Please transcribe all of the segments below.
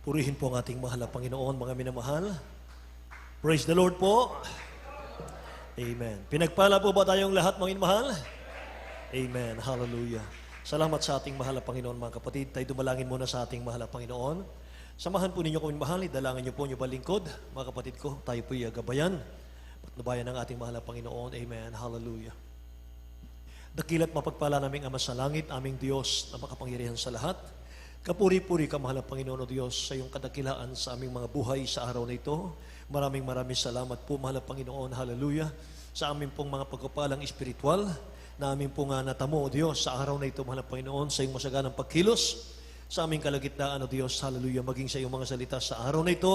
Purihin po ang ating mahal na Panginoon, mga minamahal. Praise the Lord po. Amen. Pinagpala po ba tayong lahat, mga minamahal? Amen. Hallelujah. Salamat sa ating mahal na Panginoon, mga kapatid. Tayo dumalangin muna sa ating mahal na Panginoon. Samahan po ninyo kami mahal, idalangin niyo po niyo balingkod, mga kapatid ko. Tayo po gabayan. Patnubayan ng ating mahal na Panginoon. Amen. Hallelujah. Dakila't mapagpala naming Ama sa langit, aming Diyos na makapangyarihan sa lahat. Kapuri-puri ka, mahal na Panginoon o Diyos, sa iyong kadakilaan sa aming mga buhay sa araw na ito. Maraming salamat po, mahal na Panginoon. Hallelujah. Sa aming pong mga pagpapalang espiritual, na aming pong natamo, o Diyos, sa araw na ito, mahal na Panginoon, sa iyong masaganang pagkilos, sa aming kalagitnaan, o Diyos, hallelujah, maging sa iyong mga salita sa araw na ito.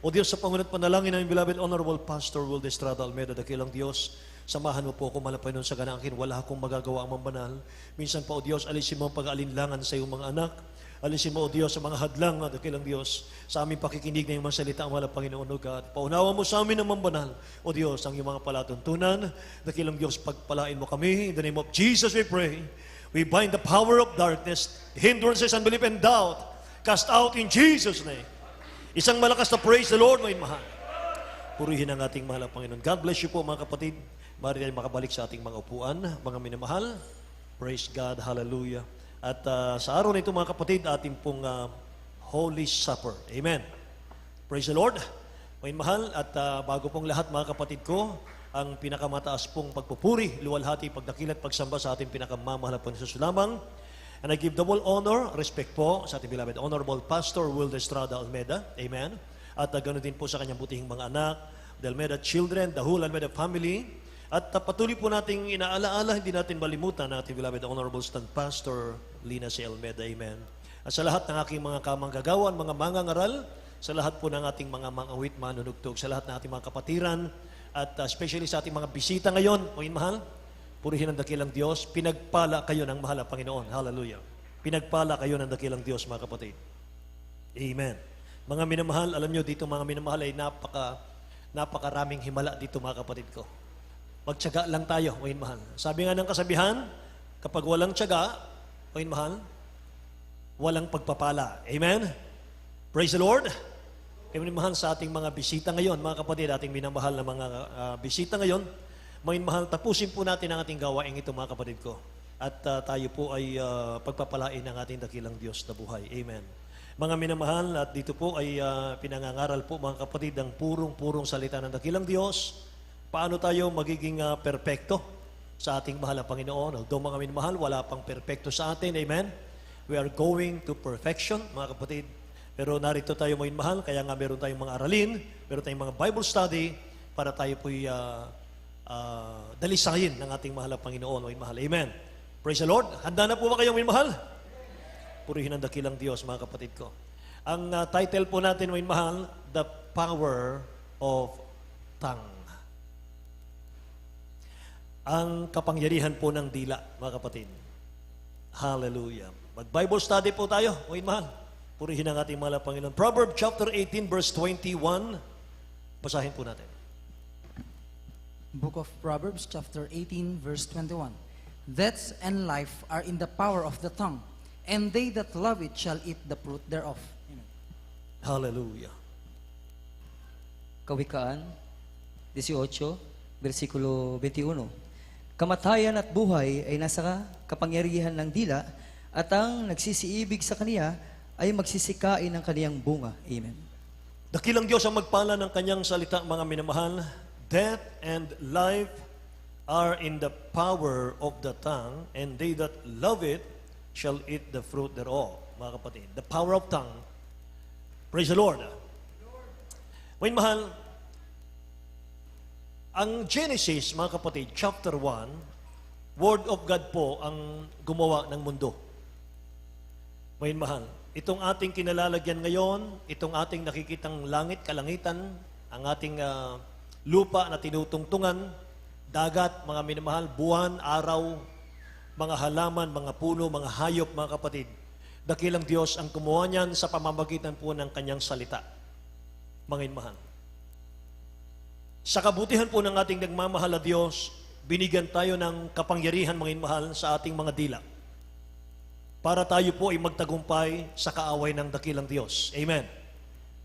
O Diyos, sa Pangunat panalangin ng beloved Honorable Pastor Will Estrada Almeida, dakilang Diyos, samahan mo po ako, mahal na Panginoon, sa ganang akin, wala akong magagawa ang banal. Minsan pa, o Diyos, alisin mo ang pag-aalinlangan sa iyong mga anak. Alisin mo, O Diyos, sa mga hadlang, dakilang Diyos, sa aming pakikinig ng iyong mga salita, mahal na Panginoon, O God. Paunawa mo sa amin ang mambanal, O Diyos, ang iyong mga palatuntunan. Dakilang Diyos, pagpalain mo kami. In the name of Jesus we pray. We bind the power of darkness, hindrances, unbelief, and doubt. Cast out in Jesus' name. Isang malakas na praise the Lord, mga mahal. Purihin ang ating mahal na Panginoon. God bless you po, mga kapatid. Maaari tayo makabalik sa ating mga upuan, mga minamahal. Praise God, hallelujah. At sa araw na ito, mga kapatid, ating pong Holy Supper. Amen. Praise the Lord. Mga mahal, at bago pong lahat, mga kapatid ko, ang pinakamataas pong pagpupuri, luwalhati, pagdakilat, pagsamba sa ating pinakamamahal na Panginoon lamang. And I give double honor, respect po sa ating beloved Honorable Pastor Will Estrada Almeida. Amen. At ganoon din po sa kanyang butihing mga anak, the Almeida children, the whole Almeida family. At patuloy po nating inaalaala, hindi natin malimutan ang ating beloved Honorable Stand Pastor Lina C. Almeida. Amen. At sa lahat ng aking mga kamanggagawan, mga mangangaral, sa lahat po ng ating mga mangawit, manunugtog, sa lahat ng ating mga kapatiran, at especially sa ating mga bisita ngayon, mga mahal, purihin ang dakilang Diyos, pinagpala kayo ng mahal na Panginoon. Hallelujah. Pinagpala kayo ng dakilang Diyos, mga kapatid. Amen. Mga minamahal, alam nyo dito mga minamahal ay napakaraming himala dito, mga kapatid ko. Magtiyaga lang tayo, mga mahal. Sabi nga ng kasabihan, kapag walang tiyaga, mga mahal, walang pagpapala. Amen? Praise the Lord. Kaya minamahal sa ating mga bisita ngayon, mga kapatid, ating minamahal na mga bisita ngayon, mga mahal, tapusin po natin ang ating gawain ito, mga kapatid ko. At tayo po ay pagpapalain ng ating dakilang Diyos na buhay. Amen. Mga minamahal, at dito po ay pinangangaral po, mga kapatid, ang purong salita ng dakilang Diyos. Paano tayo magiging perpekto sa ating mahal na Panginoon? Although mga minamahal, wala pang perpekto sa atin. Amen? We are going to perfection, mga kapatid. Pero narito tayo mga minamahal, kaya nga meron tayong mga aralin, meron tayong mga Bible study, para tayo po'y dalisayin ng ating mahal na Panginoon, mga minamahal. Amen? Praise the Lord. Handa na po ba kayong minamahal? Purihin ang dakilang Diyos, mga kapatid ko. Ang title po natin, mga minamahal, The Power of Tongue. Ang kapangyarihan po ng dila, mga kapatid. Hallelujah. Mag-Bible study po tayo, mga mahal. Purihin ang ating mahal na Panginoon. Proverbs chapter 18, verse 21. Basahin po natin. Book of Proverbs chapter 18, verse 21. Death and life are in the power of the tongue, and they that love it shall eat the fruit thereof. Amen. Hallelujah. Kawikaan 18, versikulo 21. Kamatayan at buhay ay nasa kapangyarihan ng dila, at ang nagsisiibig sa kaniya ay magsisikain ng kaniyang bunga. Amen. Dakilang Diyos ang magpala ng kanyang salita, mga minamahal. Death and life are in the power of the tongue, and they that love it shall eat the fruit thereof. Mga kapatid, the power of tongue. Praise the Lord. Mga mahal, ang Genesis, mga kapatid, chapter 1, Word of God po ang gumawa ng mundo. Mga mahal, itong ating kinalalagyan ngayon, itong ating nakikitang langit, kalangitan, ang ating lupa na tinutungtungan, dagat, mga minamahal, buwan, araw, mga halaman, mga puno, mga hayop, mga kapatid. Dakilang Diyos ang kumuha niyan sa pamamagitan po ng kanyang salita. Mga minamahal. Sa kabutihan po ng ating nagmamahal na Diyos, binigyan tayo ng kapangyarihan, mga mahal, sa ating mga dila. Para tayo po ay magtagumpay sa kaaway ng dakilang Diyos. Amen.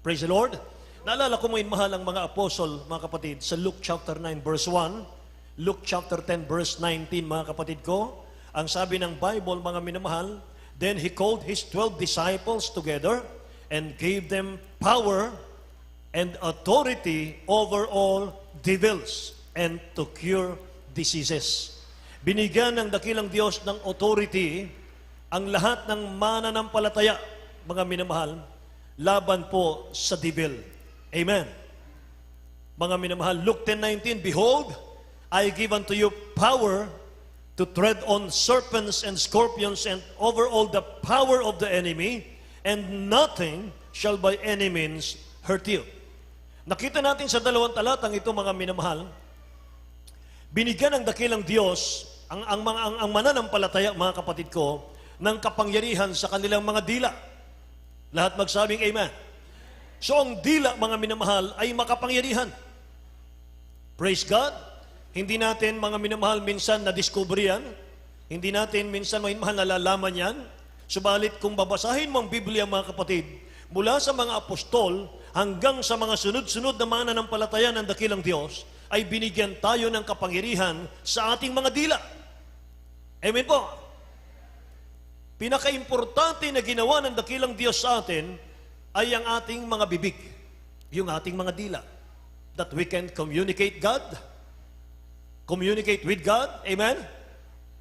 Praise the Lord. Naalala ko mga mahal ang mga apostol, mga kapatid, sa Luke chapter 9 verse 1, Luke chapter 10 verse 19, mga kapatid ko, ang sabi ng Bible, mga minamahal, then he called his 12 disciples together and gave them power and authority over all devils and to cure diseases. Binigyan ng dakilang Diyos ng authority ang lahat ng mananampalataya, mga minamahal, laban po sa devil. Amen. Mga minamahal, Luke 10:19, behold, I give unto you power to tread on serpents and scorpions and over all the power of the enemy, and nothing shall by any means hurt you. Nakita natin sa dalawang talatang ito, mga minamahal, binigyan ng dakilang Diyos ang mananampalataya, mga kapatid ko, ng kapangyarihan sa kanilang mga dila. Lahat magsabing amen. So ang dila, mga minamahal, ay makapangyarihan. Praise God. Hindi natin, mga minamahal, minsan na-discover yan. Hindi natin minsan, mga minamahal, nalalaman yan. Subalit kung babasahin mo ang Biblia, mga kapatid, mula sa mga apostol hanggang sa mga sunod-sunod na mananampalataya ng dakilang Diyos, ay binigyan tayo ng kapangyarihan sa ating mga dila. Amen po. Pinaka-importante na ginawa ng dakilang Diyos sa atin ay ang ating mga bibig, yung ating mga dila, that we can communicate God, communicate with God, amen?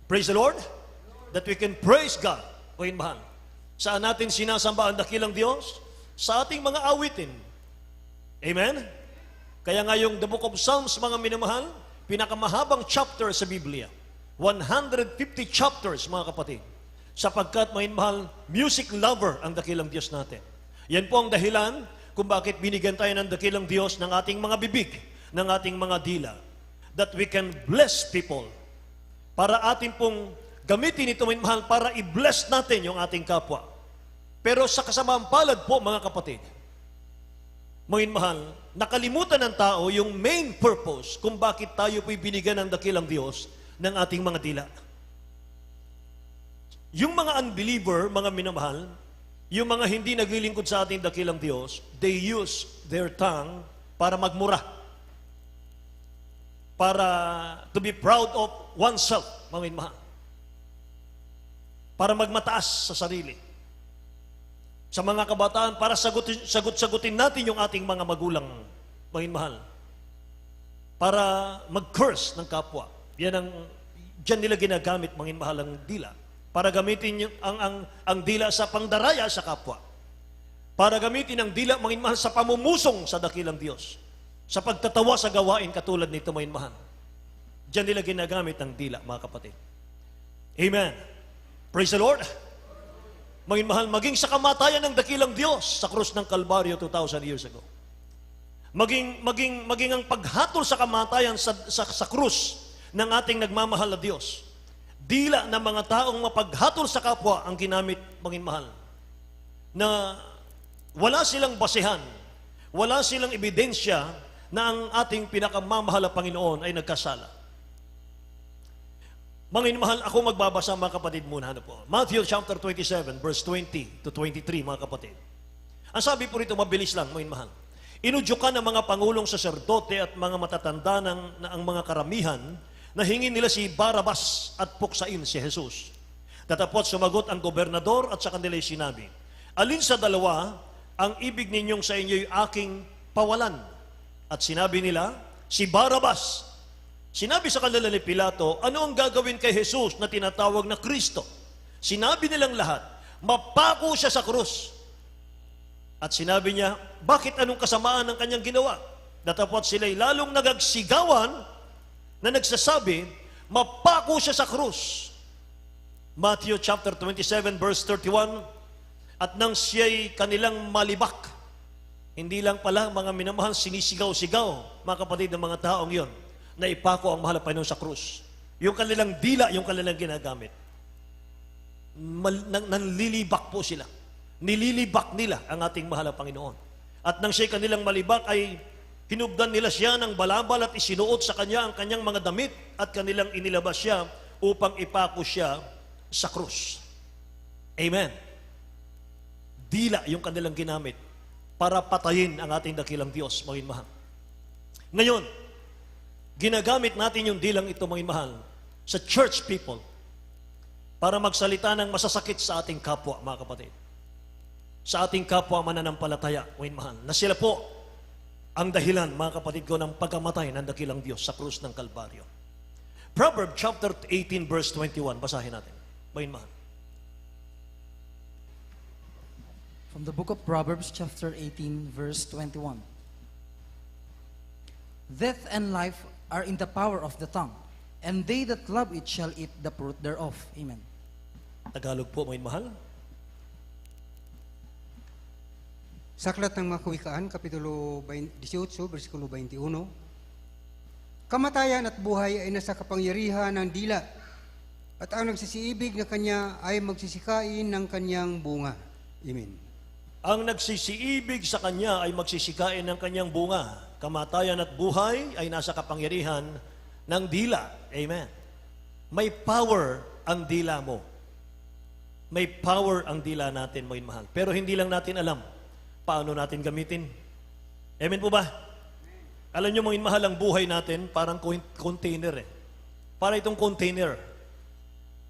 Praise the Lord. That we can praise God, mga mahal. Saan natin sinasamba ang dakilang Diyos? Sa ating mga awitin. Amen? Kaya nga yung the book of Psalms, mga minamahal, pinakamahabang chapter sa Biblia. 150 chapters, mga kapatid. Sapagkat, mga mahal, music lover ang dakilang Diyos natin. Yan po ang dahilan kung bakit binigyan tayo ng dakilang Diyos ng ating mga bibig, ng ating mga dila. That we can bless people. Para ating pong gamitin ito, mga mahal, para i-bless natin yung ating kapwa. Pero sa kasamaang palad po, mga kapatid, mga mahal, nakalimutan ng tao yung main purpose kung bakit tayo po'y binigyan ng dakilang Diyos ng ating mga dila. Yung mga unbeliever, mga minamahal, yung mga hindi naglilingkod sa ating dakilang Diyos, they use their tongue para magmura. Para to be proud of oneself, mga minamahal. Para magmataas sa sarili. Sa mga kabataan, para sagutin natin yung ating mga magulang, mga minamahal. Para mag-curse ng kapwa. Diyan nila ginagamit, mga minamahal, ang dila. Para gamitin ang dila sa pangdaraya sa kapwa. Para gamitin ang dila, mga minamahal, sa pamumusong sa dakilang Diyos. Sa pagtatawa sa gawain katulad nito, mga minamahal. Diyan nila ginagamit ang dila, mga kapatid. Amen. Praise the Lord. Mga minamahal, maging sa kamatayan ng dakilang Diyos sa krus ng Kalbaryo 2,000 years ago. Maging ang paghatol sa kamatayan sa krus ng ating nagmamahal na Diyos. Dila ng mga taong mapaghatol sa kapwa ang ginamit, mga mahal, na wala silang basehan, wala silang ebidensya na ang ating pinakamamahal na Panginoon ay nagkasala. Mga mahal, ako magbabasa, mga kapatid, muna. Ano po? Matthew chapter 27, verse 20 to 23, mga kapatid. Ang sabi po rito, mabilis lang, mga mahal. Inudyukan ng mga pangulong saserdote at mga matatanda ng ang mga karamihan na hingin nila si Barabas at puksain si Jesus. Tatapot sumagot ang gobernador at sa kanila sinabi, alin sa dalawa ang ibig ninyong sa inyo'y aking pawalan? At sinabi nila, si Barabas. Sinabi sa kanila ni Pilato, ano ang gagawin kay Jesus na tinatawag na Kristo? Sinabi nilang lahat, mapako siya sa krus. At sinabi niya, bakit anong kasamaan ng kanyang ginawa? Datapot sila'y lalong nagagsigawan na nagsasabi, mapako siya sa krus. Matthew chapter 27 verse 31, at nang siya'y kanilang malibak, hindi lang pala, mga minamahal, sinisigaw-sigaw, mga kapatid ng mga taong yon, na ipako ang mahal na Panginoon sa krus. Yung kanilang dila, yung kanilang ginagamit. Nanlilibak po sila. Nililibak nila ang ating mahal na Panginoon. At nang siya'y kanilang malibak ay hinubdan nila siya ng balabal at isinuot sa kanya ang kanyang mga damit at kanilang inilabas siya upang ipako siya sa krus. Amen. Dila yung kanilang ginamit. para patayin ang ating dakilang Diyos, mga inmahal. Ngayon, ginagamit natin yung dilang ito, mga inmahal, sa church people para magsalita ng masasakit sa ating kapwa, mga kapatid. Sa ating kapwa mananampalataya, mga inmahal, na sila po ang dahilan, mga kapatid ko, ng pagkamatay ng dakilang Diyos sa krus ng Kalbaryo. Proverbs chapter 18 verse 21, basahin natin. Mga inmahal. From the book of Proverbs, chapter 18, verse 21. Death and life are in the power of the tongue, and they that love it shall eat the fruit thereof. Amen. Tagalog po, mga inmahal. Sa Aklat ng mga Kawikaan, Kapitulo 18, versikulo 21, kamatayan at buhay ay nasa kapangyarihan ng dila, at ang nagsisiibig na kanya ay magsisikain ng kanyang bunga. Amen. Ang nagsisiibig sa kanya ay magsisikain ng kanyang bunga. Kamatayan at buhay ay nasa kapangyarihan ng dila. Amen. May power ang dila mo. May power ang dila natin, mga mahal. Pero hindi lang natin alam paano natin gamitin. Amen po ba? Alam nyo, mga mahal, ang buhay natin parang container eh. Para itong container.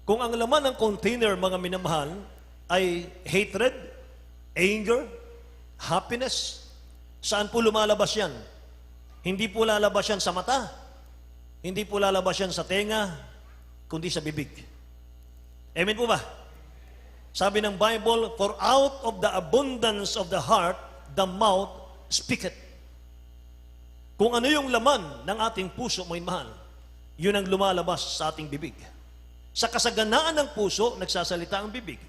Kung ang laman ng container, mga minamahal, ay hatred, anger, happiness, saan po lumalabas yan? Hindi po lalabas yan sa mata, hindi po lalabas yan sa tenga, kundi sa bibig. Amen po ba? Sabi ng Bible, for out of the abundance of the heart, the mouth speaketh. Kung ano yung laman ng ating puso, mga mahal, yun ang lumalabas sa ating bibig. Sa kasaganaan ng puso, nagsasalita ang bibig.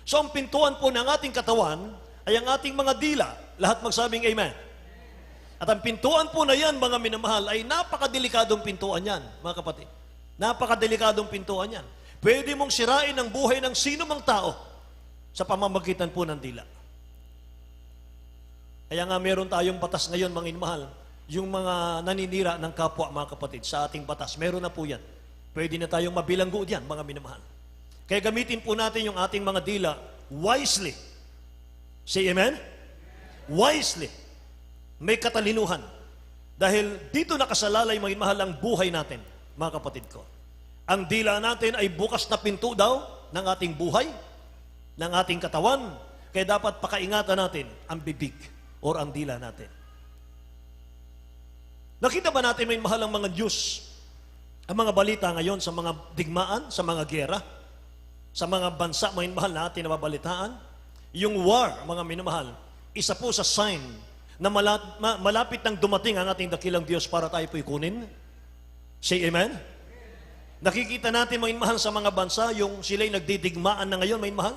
So ang pintuan po ng ating katawan ay ang ating mga dila. Lahat magsabing amen. At ang pintuan po na yan, mga minamahal, ay napakadelikadong pintuan yan, mga kapatid. Napakadelikadong pintuan yan. Pwede mong sirain ang buhay ng sino mang tao sa pamamagitan po ng dila. Kaya nga meron tayong batas ngayon, mga inmahal, yung mga naninira ng kapwa, mga kapatid, sa ating batas. Meron na po yan. Pwede na tayong mabilanggo diyan, mga minamahal. Kaya gamitin po natin yung ating mga dila wisely. Say amen? Wisely. May katalinuhan. Dahil dito nakasalalay, mga mahal, ang buhay natin, mga kapatid ko. Ang dila natin ay bukas na pinto daw ng ating buhay, ng ating katawan. Kaya dapat pakaingatan natin ang bibig or ang dila natin. Nakita ba natin, may mahal, ang mga news, ang mga balita ngayon sa mga digmaan, sa mga giyera, sa mga bansa, mga mahal, natin na mabalitaan? Yung war, mga minamahal, isa po sa sign na malapit nang dumating ang ating dakilang Diyos para tayo po'y kunin. Say amen? Nakikita natin, mga mahal, sa mga bansa, yung sila'y nagdidigmaan na ngayon, mga mahal.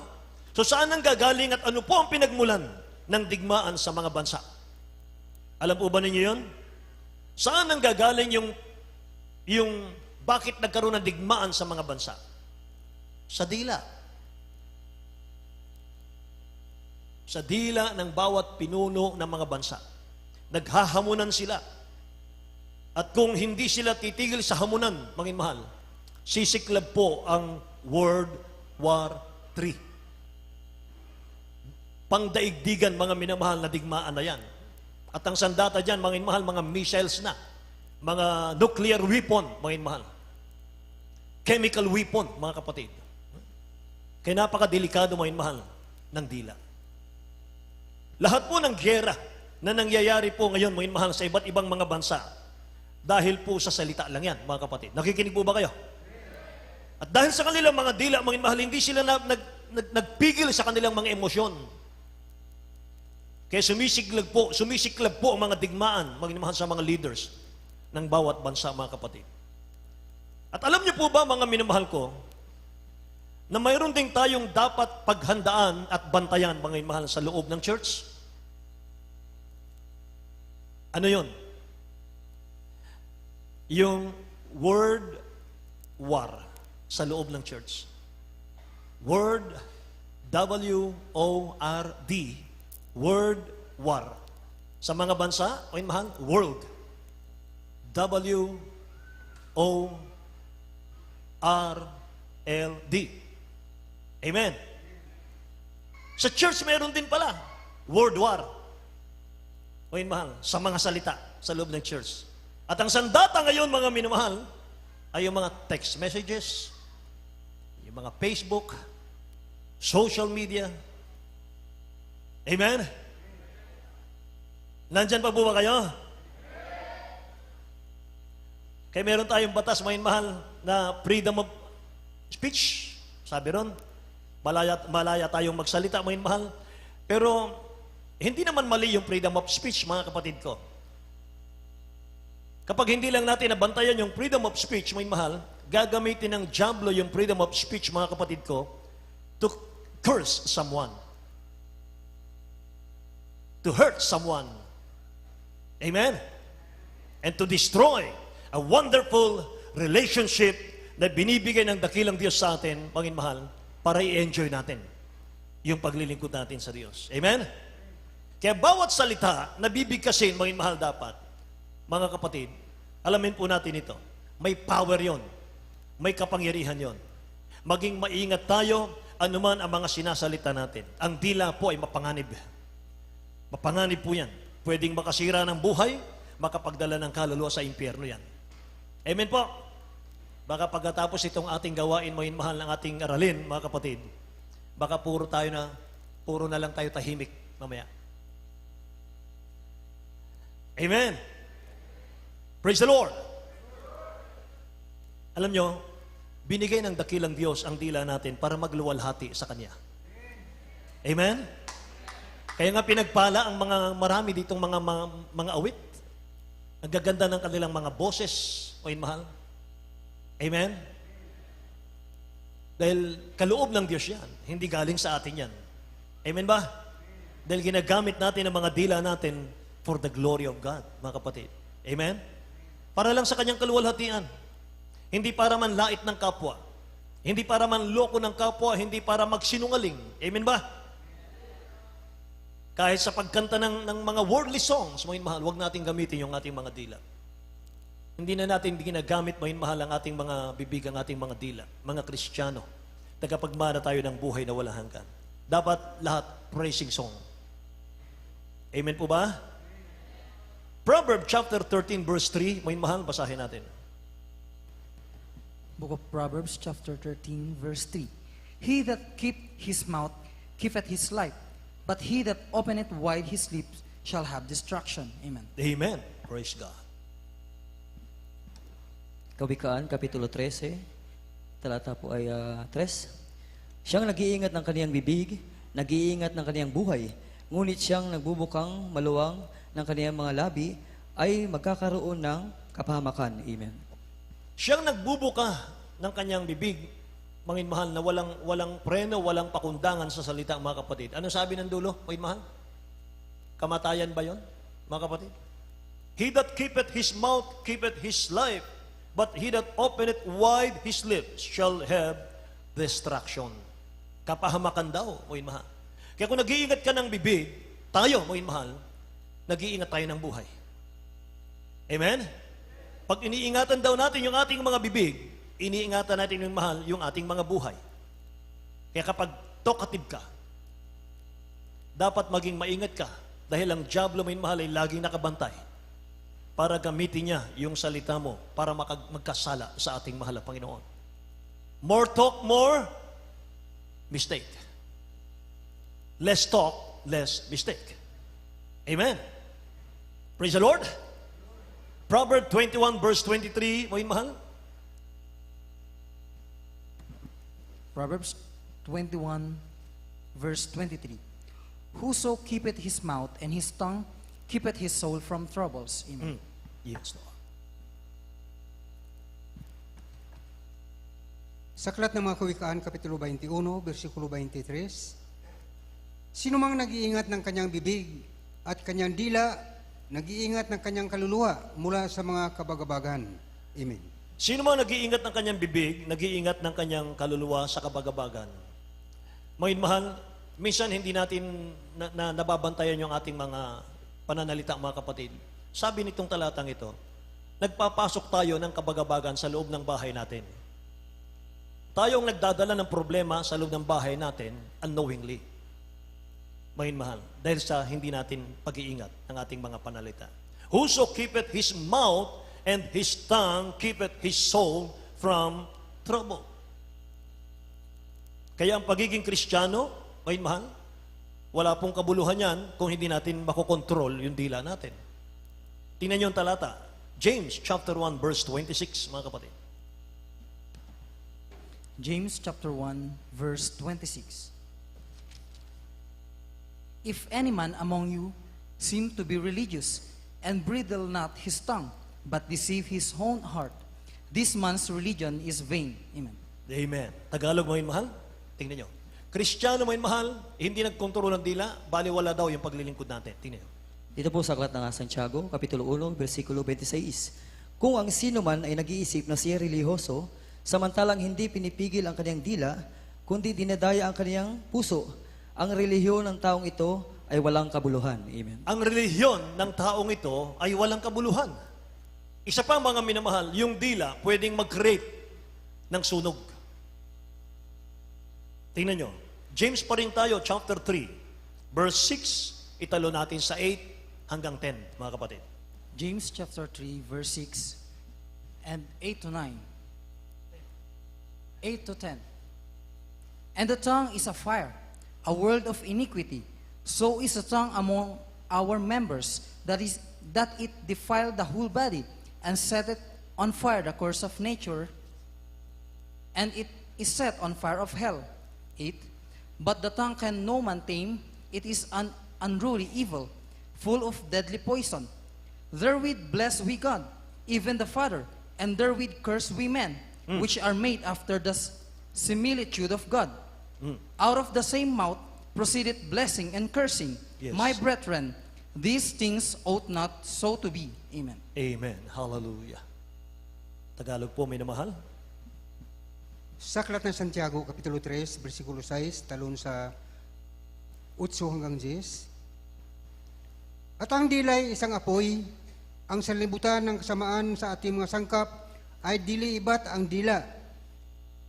So saan ang gagaling at ano po ang pinagmulan ng digmaan sa mga bansa? Alam po ba ninyo yun? Saan ang gagaling yung bakit nagkaroon ng digmaan sa mga bansa? Sa dila. Sa dila ng bawat pinuno ng mga bansa. Naghahamunan sila. At kung hindi sila titigil sa hamunan, mga mahal, sisiklab po ang World War III. Pangdaigdigan, mga minamahal, na digmaan na yan. At ang sandata dyan, mga mahal, mga missiles na. Mga nuclear weapon, mga mahal. Chemical weapon, mga kapatid. Kaya napakadelikado, mga mahal, ng dila. Lahat po ng giyera na nangyayari po ngayon, mga mahal, sa iba't ibang mga bansa, dahil po sa salita lang yan, mga kapatid. Nakikinig po ba kayo? At dahil sa kanilang mga dila, mga mahal, hindi sila nagpigil sa kanilang mga emosyon. Kaya sumisiklab po ang mga digmaan, mga mahal, sa mga leaders ng bawat bansa, mga kapatid. At alam niyo po ba, mga minamahal ko, na mayroon din tayong dapat paghandaan at bantayan, mga mahal, sa loob ng church? Ano yun? Yung word war sa loob ng church. Word, W-O-R-D, word war. Sa mga bansa, mga mahal, world, W-O-R-L-D. Amen. Sa church, meron din pala, world war. mga minamahal, sa mga salita sa loob ng church. At ang sandata ngayon, mga minamahal, ay yung mga text messages, yung mga Facebook, social media. Amen? Nandyan pa po ba kayo? Kaya meron tayong batas, mga minamahal, na freedom of speech. Sabi ron, malaya tayong magsalita, mga minamahal. Pero, hindi naman mali yung freedom of speech, mga kapatid ko. Kapag hindi lang natin nabantayan yung freedom of speech, mga minamahal, gagamitin ng diablo yung freedom of speech, mga kapatid ko, to curse someone. To hurt someone. Amen? And to destroy a wonderful relationship na binibigay ng dakilang Diyos sa atin, mga minamahal, para i-enjoy natin yung paglilingkod natin sa Diyos. Amen? Kaya bawat salita na bibigkasin, mga minamahal, dapat, mga kapatid, alamin po natin ito. May power yon, may kapangyarihan yon. Maging maingat tayo, anuman ang mga sinasalita natin. Ang dila po ay mapanganib. Mapanganib po yan. Pwedeng makasira ng buhay, makapagdala ng kaluluwa sa impyerno yan. Amen po. Baka pagkatapos itong ating gawain, mga minamahal, ng ating aralin, mga kapatid, baka puro na lang tayo tahimik mamaya. Amen. Praise the Lord. Alam nyo, binigay ng dakilang Diyos ang dila natin para magluwalhati sa Kanya. Amen? Kaya nga pinagpala ang mga marami ditong mga awit. Ang gaganda ng kanilang mga boses, o mahal. Amen? Dahil kaloob ng Diyos yan, hindi galing sa atin yan. Amen ba? Dahil ginagamit natin ang mga dila natin for the glory of God, mga kapatid. Amen? Para lang sa kanyang kaluwalhatian. Hindi para man lait ng kapwa. Hindi para man loko ng kapwa, hindi para magsinungaling. Amen ba? Kahit sa pagkanta ng mga worldly songs, mga mahal, huwag natin gamitin yung ating mga dila. Hindi na natin ginagamit, mga mahal, ang ating mga bibig, ang ating mga dila. Mga Kristiyano, tagapagmana tayo ng buhay na walang hanggan. Dapat lahat praising song. Amen po ba? Proverbs chapter 13 verse 3, mga mahal, basahin natin. Book of Proverbs chapter 13 verse 3. He that keep his mouth keepeth his life, but he that openeth wide his lips shall have destruction. Amen. Amen. Praise God. Kawikaan, Kapitulo 13, talata po ay 3. Siyang nag-iingat ng kaniyang bibig, nag-iingat ng kaniyang buhay, ngunit siyang nagbubukang maluwang ng kaniyang mga labi ay magkakaroon ng kapahamakan. Amen. Siyang nagbubuka ng kanyang bibig, mga mahal, na walang preno, walang pakundangan sa salita, mga kapatid. Ano sabi ng dulo, mga mahal? Kamatayan ba yon, mga kapatid? He that keepeth his mouth keepeth his life, but he that openeth wide his lips shall have destruction. Kapahamakan daw, mga mahal. Kaya kung nag-iingat ka ng bibig, tayo, mga mahal, nag-iingat tayo ng buhay. Amen? Pag iniingatan daw natin yung ating mga bibig, iniingatan natin yung mahal, yung ating mga buhay. Kaya kapag talkative ka, dapat maging maingat ka dahil ang diablo, may mahal, ay laging nakabantay para gamitin niya yung salita mo para magkasala sa ating mahal na Panginoon. More talk, more mistake. Less talk, less mistake. Amen. Praise the Lord. Proverbs 21 verse 23, mga mahal. Proverbs 21 verse 23. Whoso keepeth his mouth and his tongue keepeth his soul from troubles. Amen. Yes, Lord. Sa Aklat ng mga Kawikaan, Kapitulo 21, versikulo 23, sino mang nag-iingat ng kanyang bibig at kanyang dila, nag-iingat ng kanyang kaluluwa mula sa mga kabagabagan. Amen. Sino mang nag-iingat ng kanyang bibig, nag-iingat ng kanyang kaluluwa sa kabagabagan. Mga mahal, minsan hindi natin nababantayan yung ating mga pananalita, mga kapatid. Sabi nitong talatang ito, nagpapasok tayo ng kabagabagan sa loob ng bahay natin. Tayong nagdadala ng problema sa loob ng bahay natin unknowingly. mga mahal, dahil sa hindi natin pag-iingat ng ating mga panalita. Whoso keepeth his mouth and his tongue keepeth his soul from trouble. Kaya ang pagiging Kristiyano, mga mahal, wala pong kabuluhan yan kung hindi natin makokontrol yung dila natin. Tingnan niyo ang talata. James chapter 1 verse 26, mga kapatid. James chapter 1, verse 26. If any man among you seem to be religious, and bridle not his tongue, but deceive his own heart, this man's religion is vain. Amen. Amen. Tagalog, mga mahal, tingnan niyo. Kristiyano, mga mahal, hindi nagkontrol ng dila, baliwala daw yung paglilingkod natin. Tingnan niyo. Dito po sa aklat ng Santiago, Kapitulo 1, versikulo 26. Kung ang sino man ay nag-iisip na siya relihoso, samantalang hindi pinipigil ang kanyang dila, kundi dinadaya ang kanyang puso, ang relihiyon ng taong ito ay walang kabuluhan. Amen. Ang relihiyon ng taong ito ay walang kabuluhan. Isa pa, mga minamahal, yung dila pwedeng mag-create ng sunog. Tingnan nyo. James pa rin tayo, chapter 3, verse 6, italo natin sa 8 hanggang 10, mga kapatid. James chapter 3, verse 6 and 8 to 9. 8 to 10. And the tongue is a fire, a world of iniquity. So is the tongue among our members, that it defile the whole body, and set it on fire the course of nature, and it is set on fire of hell. 8. But the tongue can no man tame, it is an unruly evil, full of deadly poison. Therewith bless we God, even the Father, and therewith curse we men, which are made after the similitude of God. Out of the same mouth proceedeth blessing and cursing. Yes. My brethren, these things ought not so to be. Amen. Amen. Hallelujah. Tagalog po, minamahal. Sa aklat ng Santiago, Kapitulo 3, versikulo 6, talon sa 8 hanggang 10. At ang dilay isang apoy, ang sanlibutan ng kasamaan sa ating mga sangkap ay dili iba't ang dila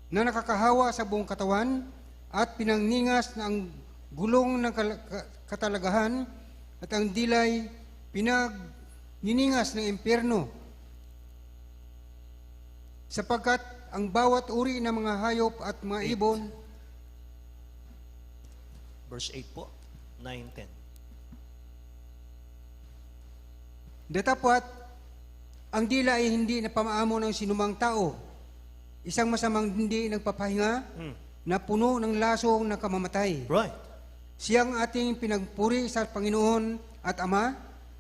na nakakahawa sa buong katawan at pinangningas na ang gulong ng katalagahan at ang dilay pinagniningas ng impyerno. Sapagkat ang bawat uri ng mga hayop at mga ibon, Verse 8 po, 9, 10. Datapwat, ang dila ay hindi napamaamo ng sinumang tao. Isang masamang hindi nagpapahinga na puno ng lasong na kamamatay. Right. Siyang ating pinagpuri sa Panginoon at Ama,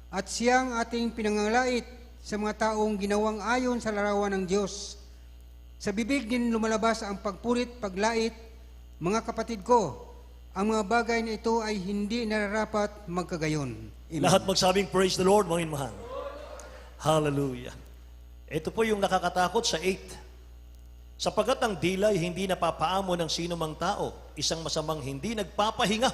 at siyang ating pinangalait sa mga taong ginawang ayon sa larawan ng Diyos. Sa bibig din lumalabas ang pagpurit, paglait. Mga kapatid ko, ang mga bagay na ito ay hindi nararapat magkagayon. Amen. Lahat magsabing praise the Lord, mga mahal. Hallelujah. Ito po yung nakakatakot sa 8. Sapagat ang dila ay hindi napapaamo ng sino mang tao, isang masamang hindi nagpapahinga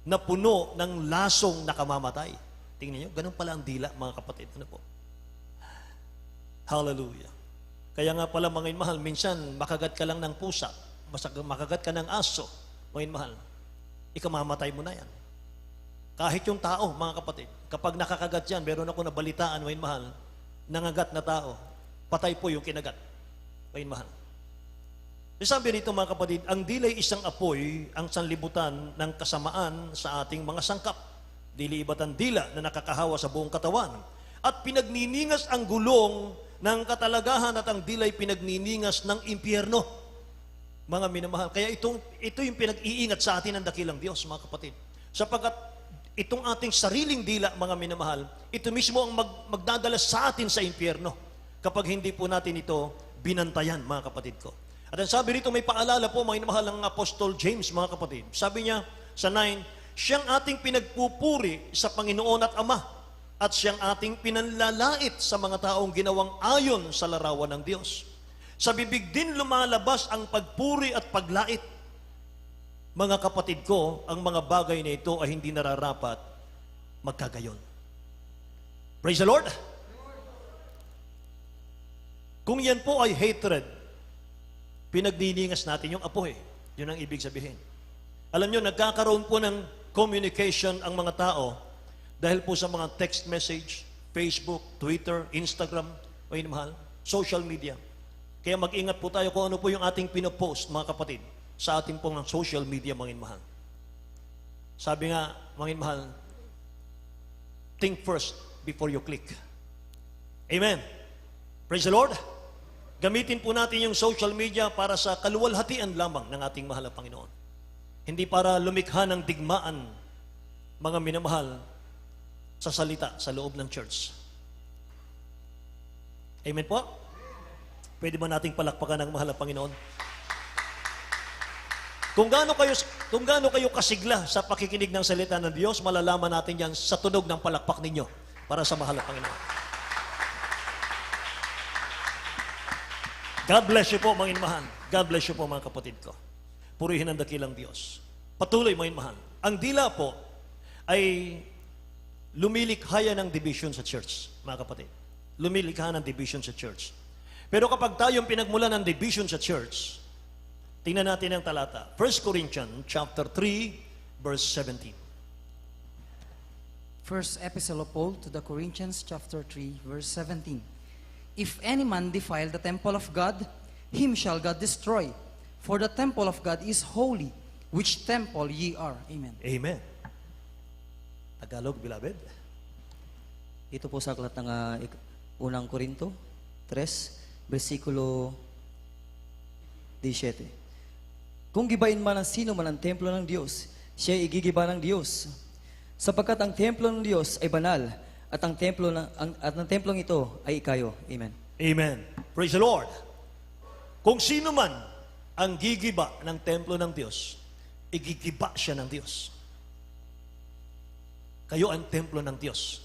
na puno ng lasong nakamamatay. Tingnan niyo, ganun pala ang dila, mga kapatid. Ano po? Hallelujah. Kaya nga pala, mga mahal, minsan makagat ka lang ng pusa, makagat ka ng aso, mga mahal, ikamamatay mo na yan. Kahit yung tao, mga kapatid, kapag nakakagat yan, meron ako nabalitaan, mga mahal, nangagat na tao, patay po yung kinagat. Mga mahal. Sabi rito, mga kapatid, ang dilay isang apoy, ang sanlibutan ng kasamaan sa ating mga sangkap. Dili iba't ang dila na nakakahawa sa buong katawan. At pinagniningas ang gulong ng katalagahan at ang dilay pinagniningas ng impyerno. Mga minamahal. Kaya ito yung pinag-iingat sa atin ng dakilang Diyos, mga kapatid. Sapagkat itong ating sariling dila, mga minamahal, ito mismo ang magdadala sa atin sa impyerno kapag hindi po natin ito binantayan, mga kapatid ko. At ang sabi rito, may paalala po, mga minamahal, ng Apostol James, mga kapatid. Sabi niya sa 9, siyang ating pinagpupuri sa Panginoon at Ama, at siyang ating pinanlalait sa mga taong ginawang ayon sa larawan ng Diyos. Sa bibig din lumalabas ang pagpuri at paglait. Mga kapatid ko, ang mga bagay na ito ay hindi nararapat magkagayon. Praise the Lord! Kung yan po ay hatred, pinagniningas natin yung apoy. Yun ang ibig sabihin. Alam nyo, nagkakaroon po ng communication ang mga tao dahil po sa mga text message, Facebook, Twitter, Instagram, o mahal, social media. Kaya mag-ingat po tayo kung ano po yung ating pinopost, mga kapatid, sa ating pong social media, mga mahal. Sabi nga, mga mahal, think first before you click. Amen. Praise the Lord. Gamitin po natin yung social media para sa kaluwalhatian lamang ng ating mahal na Panginoon. Hindi para lumikha ng digmaan, mga minamahal, sa salita, sa loob ng church. Amen po? Pwede ba nating palakpakan ng mahal na Panginoon? Kung gaano kayo kasigla sa pakikinig ng salita ng Diyos, malalaman natin yan sa tunog ng palakpak ninyo para sa mahal na Panginoon. God bless you po, mga inmahan. God bless you po, mga kapatid ko. Purihin ang dakilang Diyos. Patuloy, mga inmahan. Ang dila po ay lumilikhaya ng division sa church, mga kapatid. Lumilikha ng division sa church. Pero kapag tayong pinagmulan ng division sa church, tingnan natin ang talata. 1 Corinthians chapter 3, verse 17. First Epistle of Paul to the Corinthians, chapter 3, verse 17. If any man defile the temple of God, him shall God destroy. For the temple of God is holy, which temple ye are. Amen. Amen. Tagalog, beloved. Ito po sa aklat ng unang Korinto 3, versikulo 17. Kung gibain man ang sino man ang templo ng Diyos, siya ay igigiba ng Diyos. Sapagkat ang templo ng Diyos ay banal, at ang templong ito ay ikayo. Amen. Amen. Praise the Lord. Kung sino man ang gigiba ng templo ng Diyos, igigiba siya ng Diyos. Kayo ang templo ng Diyos.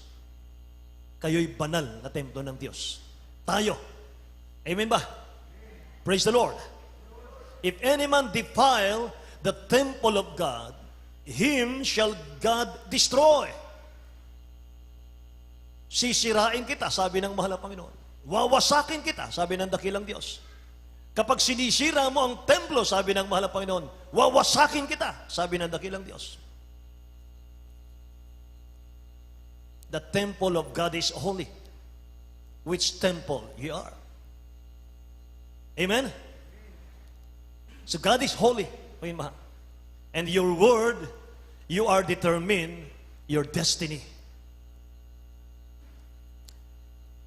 Kayo'y banal na templo ng Diyos. Tayo. Amen ba? Praise the Lord. If any man defile the temple of God, him shall God destroy. Sisirain kita, sabi ng mahal na Panginoon. Wawasakin kita, sabi ng dakilang Diyos. Kapag sinisira mo ang templo, sabi ng mahal na Panginoon, wawasakin kita, sabi ng dakilang Diyos. The temple of God is holy. Which temple you are? Amen? So God is holy. And your word, you are determined your destiny.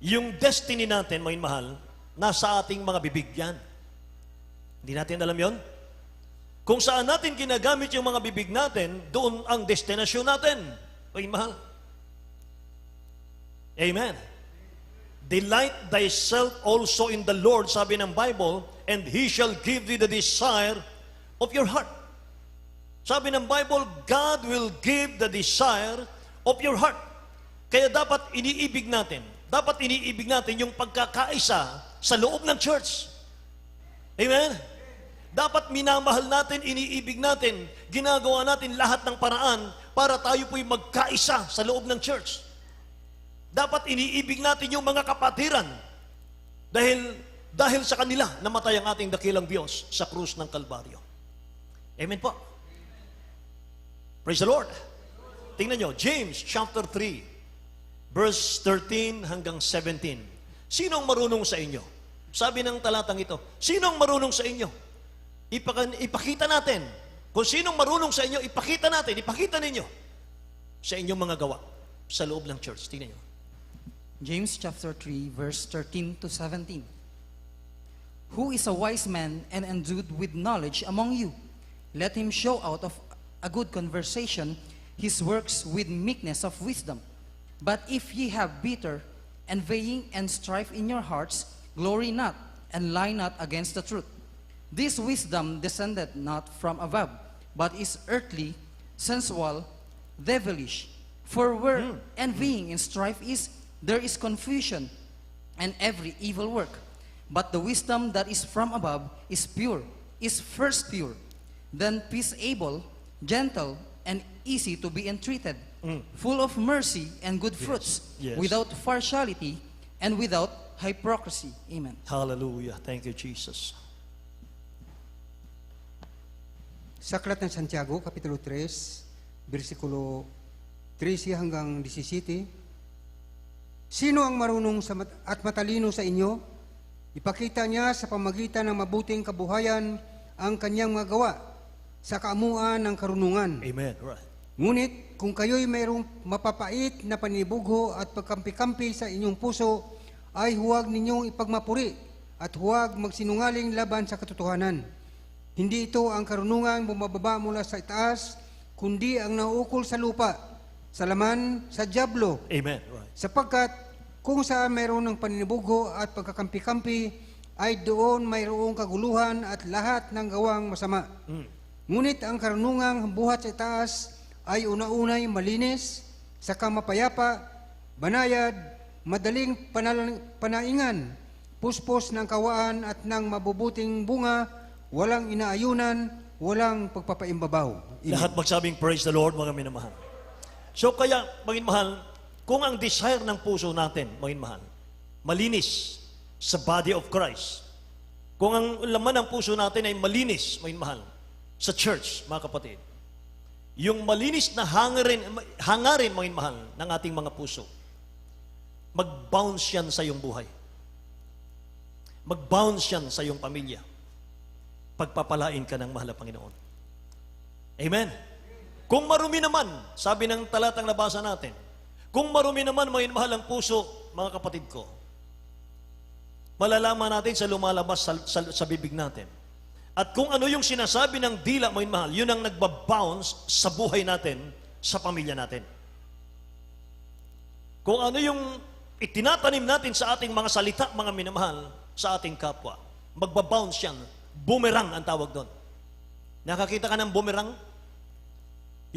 Yung destiny natin, mga mahal, nasa ating mga bibig yan. Hindi natin alam yon? Kung saan natin ginagamit yung mga bibig natin, doon ang destinasyon natin. Mga mahal. Amen. Delight thyself also in the Lord, sabi ng Bible, and He shall give thee the desire of your heart. Sabi ng Bible, God will give the desire of your heart. Kaya dapat iniibig natin yung pagkakaisa sa loob ng church. Amen? Dapat minamahal natin, iniibig natin, ginagawa natin lahat ng paraan para tayo po'y magkaisa sa loob ng church. Dapat iniibig natin yung mga kapatiran dahil sa kanila namatay ang ating dakilang Diyos sa krus ng Kalbaryo. Amen po. Praise the Lord. Tingnan nyo, James chapter 3, verse 13 hanggang 17. Sinong marunong sa inyo? Sabi ng talatang ito, sinong marunong sa inyo? Ipakita natin. Kung sinong marunong sa inyo, ipakita ninyo sa inyong mga gawa sa loob ng church. Tingnan nyo. James chapter 3, verse 13 to 17. Who is a wise man and endued with knowledge among you? Let him show out of a good conversation his works with meekness of wisdom. But if ye have bitter envying and strife in your hearts, glory not, and lie not against the truth. This wisdom descended not from above, but is earthly, sensual, devilish. For where envying and strife is, there is confusion and every evil work. But the wisdom that is from above is pure, is first pure, then peaceable, gentle, and easy to be entreated, full of mercy and good fruits, Yes. without partiality and without hypocrisy. Amen. Hallelujah. Thank you, Jesus. Sa aklat ng Santiago, Kapitulo 3, bersikulo 13 hanggang 17. Sino ang marunong at matalino sa inyo? Ipakita niya sa pamagitan ng mabuting kabuhayan ang kanyang mga gawa sa kaamuan ng karunungan. Amen. Right. Ngunit kung kayo'y mayroong mapapait na panibugho at pagkampi-kampi sa inyong puso, ay huwag ninyong ipagmapuri at huwag magsinungaling laban sa katotohanan. Hindi ito ang karunungan bumababa mula sa itaas, kundi ang nauukol sa lupa, sa laman, sa dyablo. Amen. Right. Sapagkat kung saan mayroon ng paninibugo at pagkakampi-kampi, ay doon mayroong kaguluhan at lahat ng gawang masama. Ngunit ang karunungang buhat sa itaas ay una-unay malinis, saka mapayapa, banayad, madaling panaingan, puspos ng kawaan at ng mabubuting bunga, walang inaayunan, walang pagpapaimbabaw. Lahat magsabing praise the Lord, mga minamahal. So kaya, mga mahal, kung ang desire ng puso natin, mga mahal, malinis sa body of Christ, kung ang laman ng puso natin ay malinis, mga mahal, sa church, mga kapatid, yung malinis na hangarin, mga mahal, ng ating mga puso, mag-bounce yan sa iyong buhay. Mag-bounce yan sa iyong pamilya. Pagpapalain ka ng mahal na Panginoon. Amen. Kung marumi naman, sabi ng talatang nabasa natin, kung marumi naman, mga mahal ang puso, mga kapatid ko, malalaman natin sa lumalabas sa bibig natin. At kung ano yung sinasabi ng dila, mga mahal, yun ang nagbabounce sa buhay natin, sa pamilya natin. Kung ano yung itinatanim natin sa ating mga salita, mga minamahal, sa ating kapwa, magbabounce yan. Boomerang ang tawag doon. Nakakita ka ng boomerang?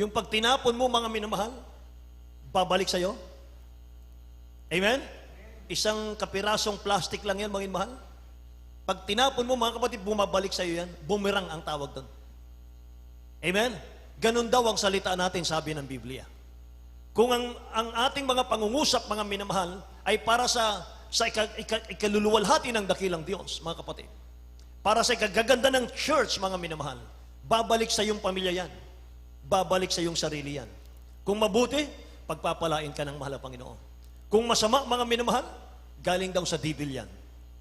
Yung pag tinapon mo, mga minamahal, babalik sa'yo. Amen? Isang kapirasong plastic lang yan, mga minamahal. Pag tinapon mo, mga kapatid, bumabalik sa'yo yan. Boomerang ang tawag doon. Amen? Ganun daw ang salita natin, sabi ng Biblia. Kung ang ating mga pangungusap, mga minamahal, ay para sa ikaluluwalhati ng dakilang Diyos, mga kapatid. Para sa ikagaganda ng church, mga minamahal, babalik sa iyong pamilya yan. Babalik sa iyong sarili yan. Kung mabuti, pagpapalain ka ng mahal na Panginoon. Kung masama, mga minamahal, galing daw sa devil yan.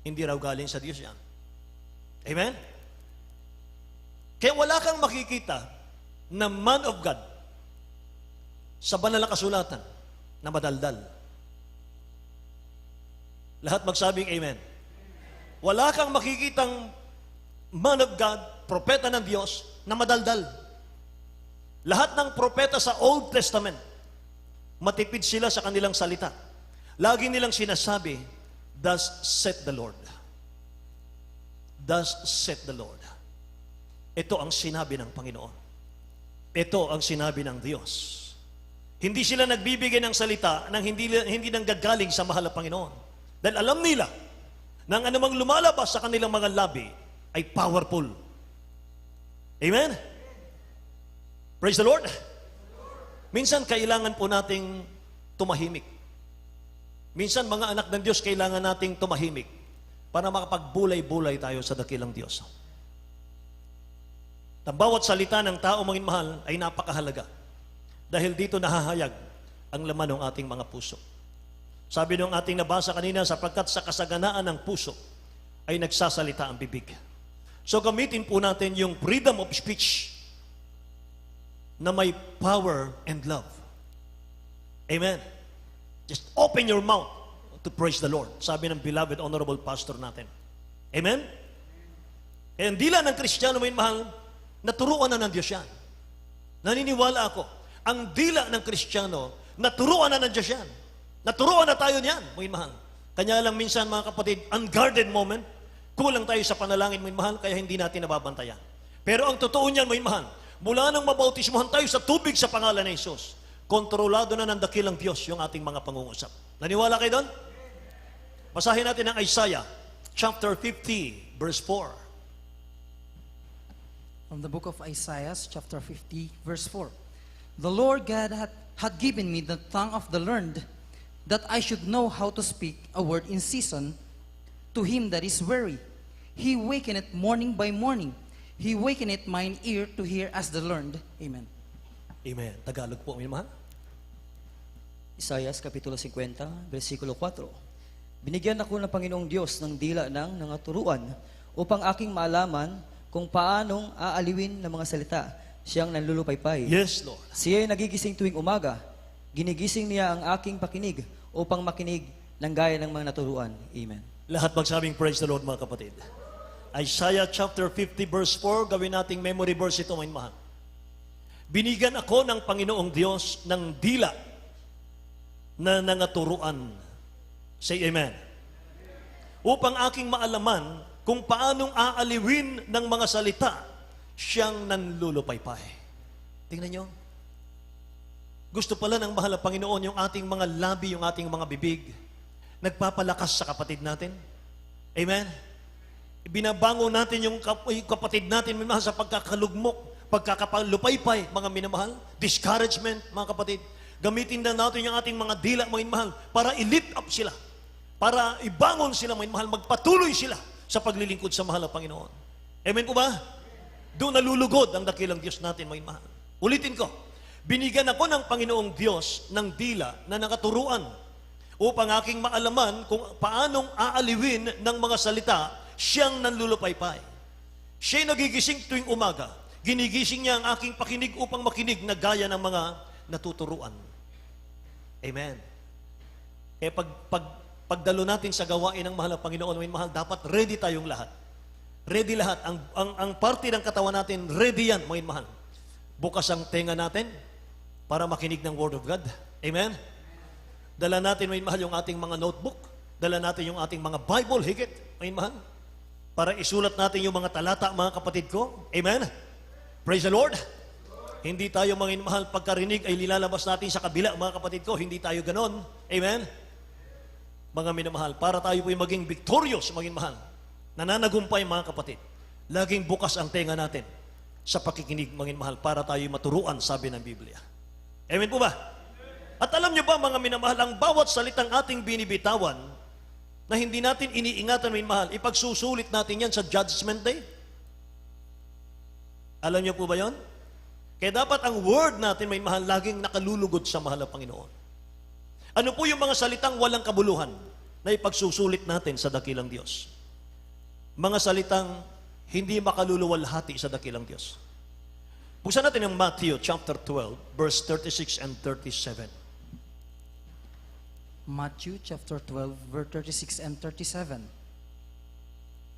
Hindi raw galing sa Diyos yan. Amen? Kaya wala kang makikita na man of God sa banal na kasulatan na madaldal. Lahat magsabing amen. Wala kang makikitang man of God, propeta ng Diyos, na madaldal. Lahat ng propeta sa Old Testament, matipid sila sa kanilang salita. Lagi nilang sinasabi, thus saith the Lord. Thus saith the Lord. Ito ang sinabi ng Panginoon. Ito ang sinabi ng Diyos. Hindi sila nagbibigay ng salita nang hindi nang gagaling sa mahal na Panginoon. Dahil alam nila na ang anumang lumalabas sa kanilang mga labi ay powerful. Amen? Praise the Lord. Minsan kailangan po nating tumahimik. Minsan mga anak ng Diyos kailangan nating tumahimik para makapagbulay-bulay tayo sa dakilang Diyos. Ang bawat salita ng tao, mga mahal, ay napakahalaga. Dahil dito nahahayag ang laman ng ating mga puso. Sabi nung ating nabasa kanina, sapagkat sa kasaganaan ng puso ay nagsasalita ang bibig. So gamitin po natin yung freedom of speech na may power and love. Amen. Just open your mouth to praise the Lord. Sabi ng beloved honorable pastor natin. Amen? Eh, ang dila ng Kristiyano, may mahal, naturuan na ng Diyos yan. Naniniwala ako, ang dila ng Kristiyano, naturuan na ng Diyos yan. Naturuan na tayo niyan, may mahal. Kanya lang minsan, mga kapatid, unguarded moment, kulang tayo sa panalangin, may mahal, kaya hindi natin nababantayan. Pero ang totoo niyan, may mahal, mula nang mabautismuhan tayo sa tubig sa pangalan ng Jesus, kontrolado na ng dakilang Diyos yung ating mga pangungusap. Naniwala kayo doon? Basahin natin ang Isaiah, chapter 50, verse 4. From the book of Isaiah, chapter 50, verse 4. The Lord God had given me the tongue of the learned, that I should know how to speak a word in season to him that is weary. He wakeneth morning by morning. He wakeneth mine ear to hear as the learned. Amen. Amen. Tagalog po, mga mahal. Isaias Kapitulo 50, versikulo 4. Binigyan ako ng Panginoong Diyos ng dila ng nangaturuan upang aking maalaman kung paanong aaliwin ng mga salita siyang nanlulupaypay. Yes, Lord. Siya ay nagigising tuwing umaga. Ginigising niya ang aking pakinig upang makinig ng gaya ng mga naturuan. Amen. Lahat magsabing praise the Lord, mga kapatid. Isaiah chapter 50 verse 4, gawin nating memory verse ito, mga mahal. Binigyan ako ng Panginoong Diyos ng dila na nangaturuan. Say amen. Upang aking maalaman kung paanong aaliwin ng mga salita siyang nanlulupaypay. Tingnan nyo. Gusto pala ng mahal na Panginoon yung ating mga labi, yung ating mga bibig, nagpapalakas sa kapatid natin. Amen? Binabango natin yung kapatid natin minamahal sa pagkakalugmok, pagkakapalupaypay, mga minamahal, discouragement, mga kapatid. Gamitin na natin yung ating mga dila, mga minamahal, para i-lift up sila, para ibangon sila, mga minamahal, magpatuloy sila sa paglilingkod sa mahal na Panginoon. Amen po ba? Doon nalulugod ang dakilang Diyos natin, mga minamahal. Ulitin ko, binigyan ako ng Panginoong Diyos ng dila na nakaturuan upang aking maalaman kung paanong aaliwin ng mga salita siyang nanlulupaypay. Siya'y nagigising tuwing umaga. Ginigising niya ang aking pakinig upang makinig na gaya ng mga natuturuan. Amen. Pagdalo natin sa gawain ng mahal na Panginoon, may mahal, dapat ready tayong lahat. Ready lahat. Ang parte ng katawan natin, ready yan, mga mahal. Bukas ang tenga natin para makinig ng Word of God. Amen? Dala natin, may mahal, yung ating mga notebook. Dala natin yung ating mga Bible, higit, may mahal. Para isulat natin yung mga talata, mga kapatid ko. Amen? Praise the Lord. Hindi tayo, mga mahal, pagkarinig ay lilalabas natin sa kabila, mga kapatid ko. Hindi tayo ganon. Amen? Mga minamahal, para tayo po'y maging victorious, mga mahal. Nananagumpay, mga kapatid. Laging bukas ang tenga natin sa pakikinig, mga mahal, para tayo maturuan, sabi ng Biblia. Amen po ba? At alam niyo ba, mga minamahal, ang bawat salitang ating binibitawan na hindi natin iniingatan, mga mahal, ipagsusulit natin yan sa Judgment Day. Alam niyo po ba yon? Kaya dapat ang word natin, mga mahal, laging nakalulugod sa mahal na Panginoon. Ano po yung mga salitang walang kabuluhan na ipagsusulit natin sa dakilang Diyos? Mga salitang hindi makaluluwalhati sa dakilang Diyos. Buksan natin ang Matthew chapter 12, verse 36 and 37. Matthew chapter 12, verse 36 and 37.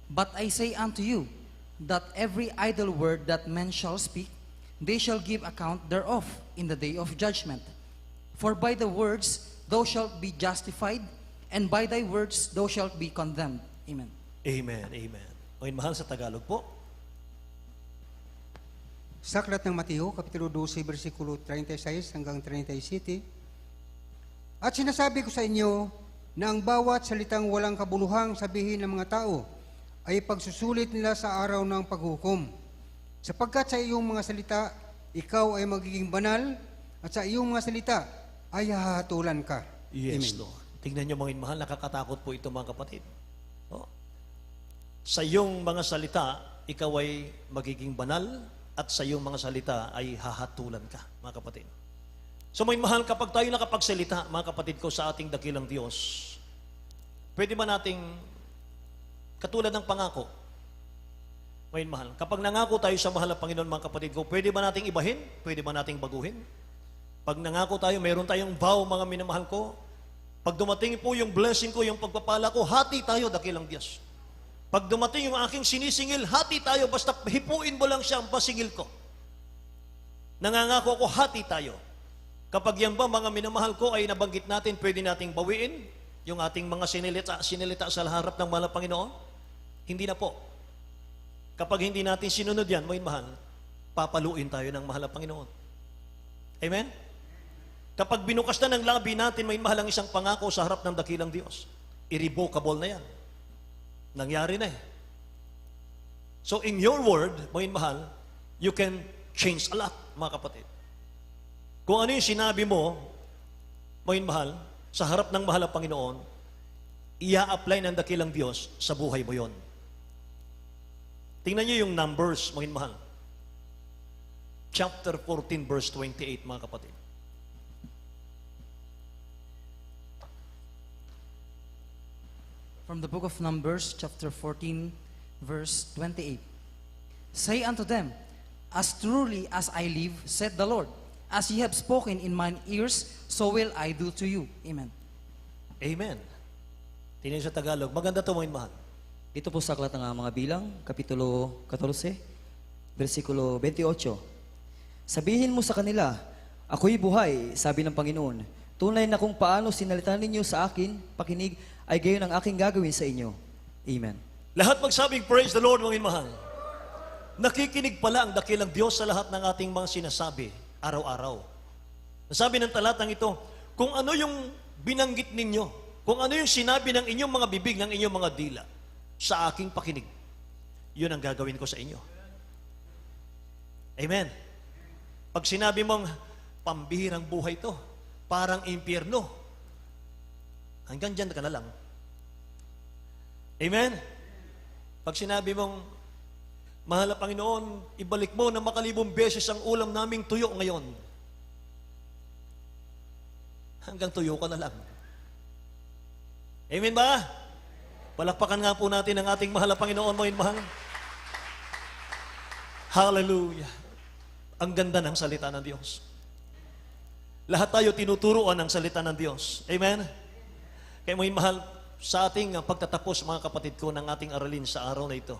But I say unto you, that every idle word that men shall speak, they shall give account thereof in the day of judgment. For by the words thou shalt be justified, and by thy words thou shalt be condemned. Amen. Amen, amen. O mahal sa Tagalog po. Sa aklat ng Mateo, Kapitulo 12, versikulo 36 hanggang 37. At sinasabi ko sa inyo na ang bawat salitang walang kabuluhang sabihin ng mga tao ay pagsusulit nila sa araw ng paghukom. Sapagkat sa iyong mga salita, ikaw ay magiging banal, at sa iyong mga salita ay hahatulan ka. Yes, Amen. Lord. Tingnan niyo, mga mahal, nakakatakot po ito, mga kapatid. Oh. Sa iyong mga salita, ikaw ay magiging banal, at sa iyong mga salita ay hahatulan ka, mga kapatid. So, mga mahal, kapag tayo nakapagsalita, mga kapatid ko, sa ating dakilang Diyos, pwede ba nating, katulad ng pangako, mga mahal, kapag nangako tayo sa mahal na Panginoon, mga kapatid ko, pwede ba nating ibahin? Pwede ba nating baguhin? Pag nangako tayo, meron tayong vow, mga minamahal ko, pag dumating po yung blessing ko, yung pagpapala ko, hati tayo, dakilang Diyos. Pag dumating yung aking sinisingil, hati tayo, basta hipuin mo lang siya ang pasingil ko. Nangangako ako, hati tayo. Kapag yan ba, mga minamahal ko, ay nabanggit natin, pwede nating bawiin yung ating mga sinilita sa harap ng mahal na Panginoon? Hindi na po. Kapag hindi natin sinunod yan, mga mahal, papaluin tayo ng mahal na Panginoon. Amen? Kapag binukas na ng labi natin, may mahal ang isang pangako sa harap ng dakilang Diyos, irrevocable na yan. Nangyari na eh. So in your word, mga mahal, you can change a lot, mga kapatid. Kung ano yung sinabi mo, mga mahal, sa harap ng mahal na Panginoon, ia-apply ng dakilang Diyos sa buhay mo yon. Tingnan niyo yung Numbers, mga mahal. chapter 14, verse 28, mga kapatid. From the book of Numbers, chapter 14, verse 28. Say unto them, As truly as I live, said the Lord, as ye have spoken in mine ears, so will I do to you. Amen. Amen. Tingnan sa Tagalog. Maganda ito, mga mahal. Ito po sa Aklat ng mga Bilang, Kapitulo 14, versikulo 28. Sabihin mo sa kanila, ako'y buhay, sabi ng Panginoon. Tunay na kung paano sinalita ninyo sa akin, pakinig, ay gayon ang aking gagawin sa inyo. Amen. Lahat magsabing, praise the Lord, mga mahal. Nakikinig pala ang dakilang Diyos sa lahat ng ating mga sinasabi, araw-araw. Nasabi ng talatang ito, kung ano yung binanggit ninyo, kung ano yung sinabi ng inyong mga bibig, ng inyong mga dila, sa aking pakinig, yun ang gagawin ko sa inyo. Amen. Pag sinabi mong, pambihirang buhay to, parang impyerno, hanggang dyan ka na lang. Amen? Pag sinabi mong, mahal na Panginoon, ibalik mo na makalibong beses ang ulam naming tuyo ngayon. Hanggang tuyo ka na lang. Amen ba? Palakpakan nga po natin ang ating mahal na Panginoon, mga mahal. Hallelujah. Ang ganda ng salita ng Diyos. Lahat tayo tinuturuan ng salita ng Diyos. Amen? Kaya mga mahal, sa ating pagtatapos, mga kapatid ko, ng ating aralin sa araw na ito,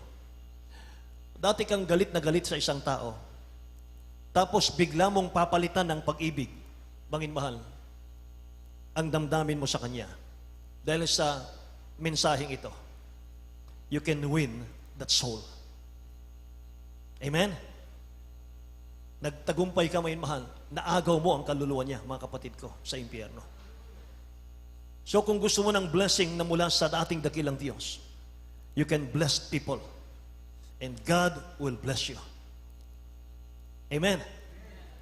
dati kang galit na galit sa isang tao, tapos bigla mong papalitan ng pag-ibig, bangin mahal, ang damdamin mo sa kanya. Dahil sa mensaheng ito, you can win that soul. Amen? Nagtagumpay ka, mga mahal, naagaw mo ang kaluluwa niya, mga kapatid ko, sa impyerno. So kung gusto mo ng blessing na mula sa ating dakilang Diyos, you can bless people and God will bless you. Amen.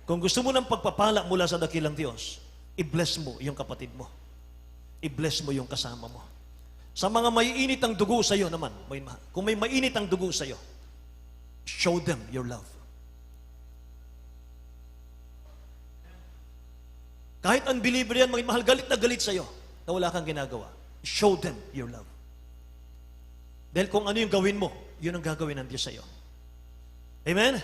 Kung gusto mo ng pagpapala mula sa dakilang Diyos, i-bless mo yung kapatid mo. I-bless mo yung kasama mo. Sa mga maiinit ang dugo sa iyo naman, kung may mainit ang dugo sa iyo, show them your love. Kahit unbeliever yan, mga mahal, galit na galit sa iyo, na wala kang ginagawa, show them your love. Dahil kung ano yung gawin mo, yun ang gagawin ng Diyos sa iyo. Amen?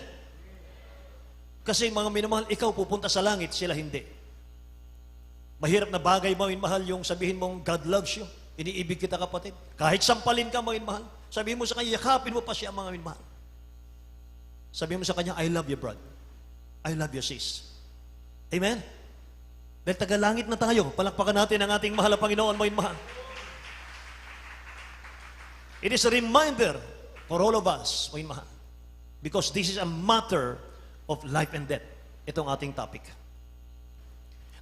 Kasi mga minamahal, ikaw pupunta sa langit, sila hindi. Mahirap na bagay, mga mahal, yung sabihin mong God loves you, iniibig kita, kapatid. Kahit sampalin ka, mga mahal, sabihin mo sa kanya, yakapin mo pa siya, mga mahal. Sabihin mo sa kanya, I love you, brother. I love you, sis. Amen? Dahil tagalangit na tayo, palakpakan natin ang ating mahal na Panginoon, mga mahal. It is a reminder for all of us, mga mahal, because this is a matter of life and death. Itong ating topic.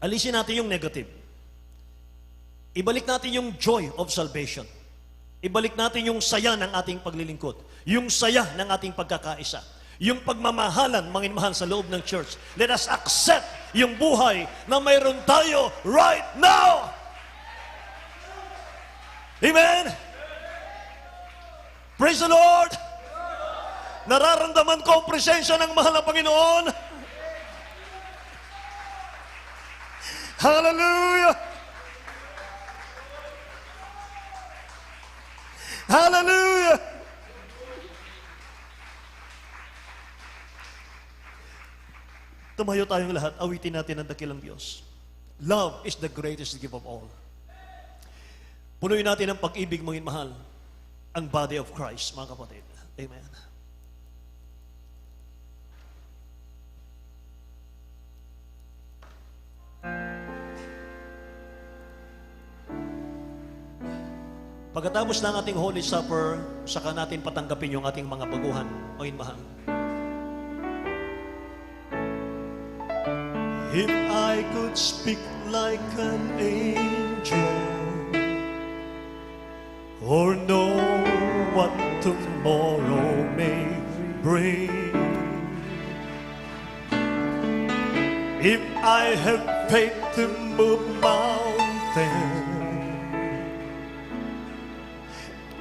Alisin natin yung negative. Ibalik natin yung joy of salvation. Ibalik natin yung saya ng ating paglilingkod. Yung saya ng ating pagkakaisa. Yung pagmamahalan, mga mahal, sa loob ng church. Let us accept yung buhay na mayroon tayo right now. Amen? Praise the Lord! Nararamdaman ko ang presensya ng mahal na Panginoon. Hallelujah! Hallelujah! Tumayo tayong lahat, awitin natin ang dakilang Diyos. Love is the greatest gift of all. Punuin natin ang pag-ibig, mga mahal, ang body of Christ, mga kapatid. Amen. Pagkatapos ng ating Holy Supper, saka natin patanggapin yung ating mga baguhan, mga mahal. If I could speak like an angel, or know what tomorrow may bring, if I have faith to move mountains,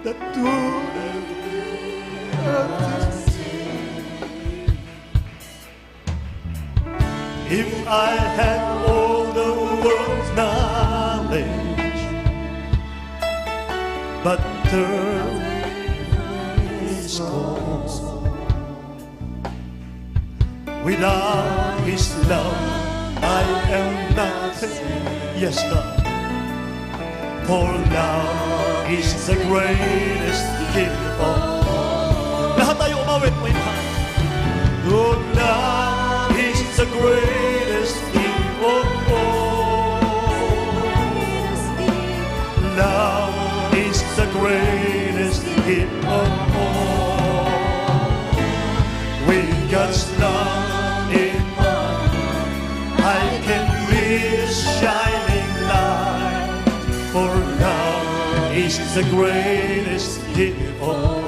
that would If I had all the world's knowledge, but turn is cold. Without His love, I am nothing. Yes, God. For love is the greatest gift of all. Lahat tayo umawit, may mahal. Oh, love is the greatest gift of all. Love is the greatest gift of all. With God's love in mind, I can be a shining light. For love is the greatest gift of all.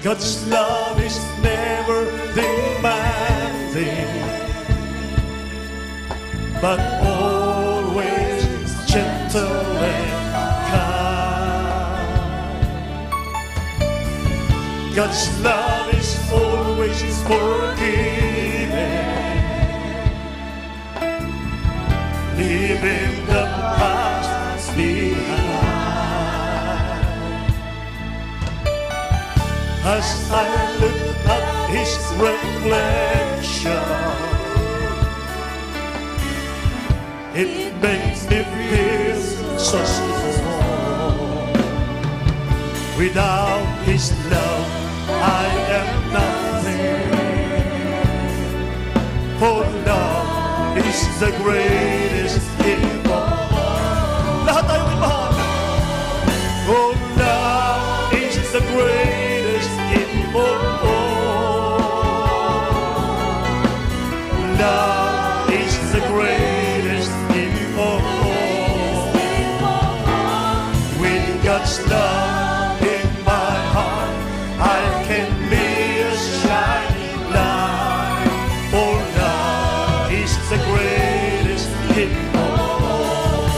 God's love is never demanding, but always gentle and kind. God's love is always forgiving, leaving the past behind. As I look at His reflection, it makes me feel so small. Without His love, I am nothing. For love is the greatest gift of all. Lahat tayo may mahal. Oh, love is the greatest gift of all. Love is the greatest gift of all. With God's love in my heart, I can be a shining light. For love is the greatest gift of all.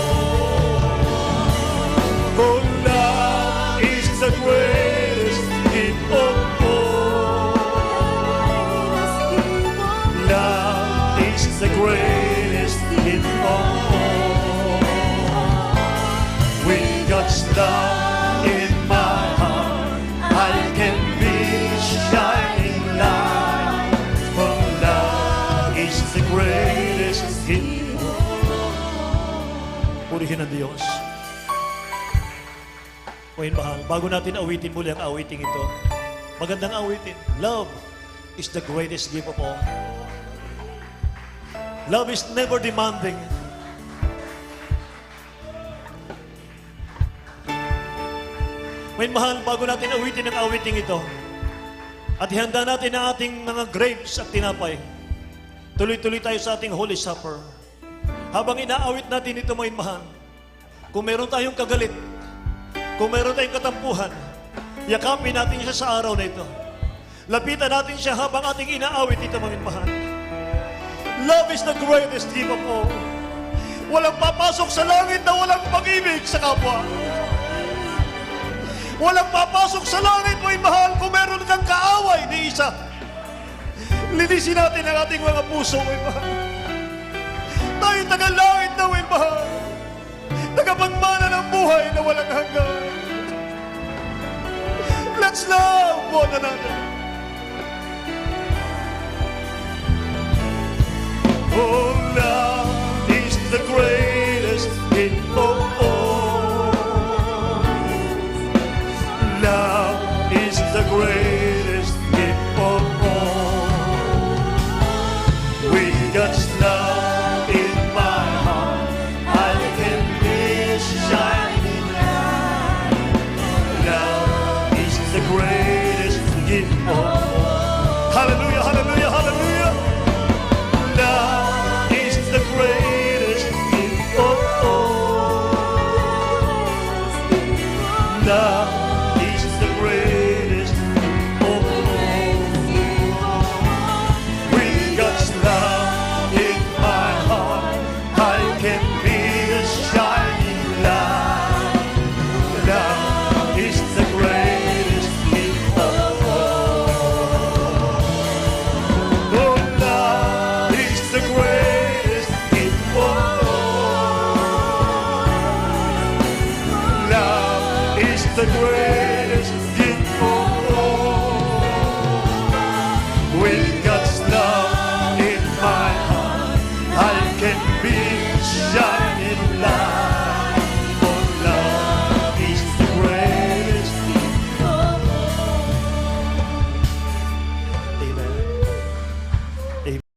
For love is the greatest gift of all. Love is the greatest gift of all. With God's love in my heart, I can be a shining light. For love is the greatest gift of all. Purihin ang Diyos. Ngayon mahal, bago natin awitin muli ang awiting ito, magandang awitin. Love is the greatest gift of all. Love is never demanding. Ngayon mahal, bago natin awitin ang awiting ito, at ihanda natin ang ating mga grapes at tinapay, tuloy-tuloy tayo sa ating Holy Supper. Habang inaawit natin ito, ngayon mahal, kung meron tayong kagalit, kung meron tayong katampuhan, yakapin natin siya sa araw na ito. Lapitan natin siya habang ating inaawit ito, mga mahal. Love is the greatest gift of all. Walang papasok sa langit na walang pag-ibig sa kapwa. Walang papasok sa langit, mga mahal, kung meron kang kaaway ni isa. Linisin natin ang ating mga puso, mga mahal. Tayo taga-langit na, mga mahal. Tagapagmana ng buhay na walang hanggan. Let's love one another. Oh, love is the greatest gift of all. Love is the greatest gift of all. With God's love in my heart, I can be a shining light. Love is the greatest gift of the greatest gift of all. Love is the greatest